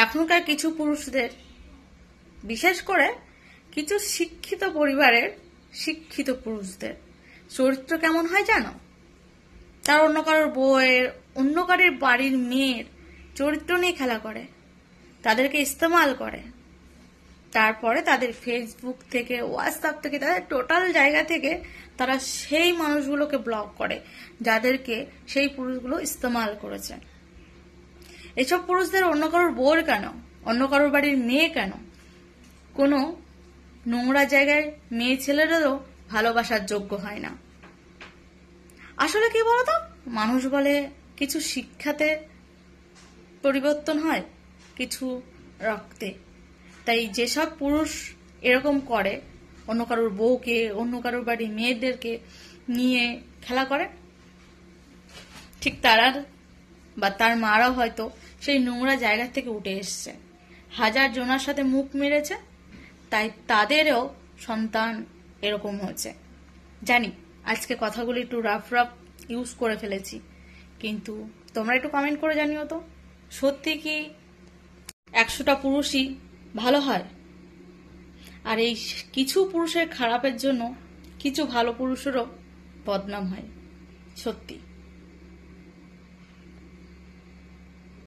এখনকার কিছু পুরুষদের, বিশেষ করে কিছু শিক্ষিত পরিবারের শিক্ষিত পুরুষদের চরিত্র কেমন হয় জানো? তার অন্য কারোর বউয়ের, অন্য কারোর বাড়ির মেয়ের চরিত্র নিয়ে খেলা করে, তাদেরকে ইস্তেমাল করে। তারপরে তাদের ফেসবুক থেকে, হোয়াটসঅ্যাপ থেকে, তাদের টোটাল জায়গা থেকে তারা সেই মানুষগুলোকে ব্লক করে যাদেরকে সেই পুরুষগুলো ইস্তেমাল করেছে। এসব পুরুষদের অন্য কারোর বউর কেন, অন্য কারোর বাড়ির মেয়ে কেন, কোনো নোংরা জায়গায় মেয়ে ছেলেদেরও ভালোবাসার যোগ্য হয় না। আসলে কি বলতো, মানুষ বলে কিছু শিক্ষাতে পরিবর্তন হয়, কিছু রক্তে। তাই যেসব পুরুষ এরকম করে, অন্য কারোর বউকে, অন্য কারোর বাড়ির মেয়েদেরকে নিয়ে খেলা করে, ঠিক তারা বা তার মারাও হয়তো সেই নোংরা জায়গা থেকে উঠে এসছে, হাজার জনের সাথে মুখ মেরেছে, তাই তাদেরও সন্তান এরকম হয়েছে। জানি আজকে কথাগুলি একটু রাফ ইউজ করে ফেলেছি, কিন্তু তোমরা একটু কমেন্ট করে জানিও তো, সত্যি কি 100টা পুরুষই ভালো হয়? আর এই কিছু পুরুষের খারাপের জন্য কিছু ভালো পুরুষেরও বদনাম হয়। সত্যি।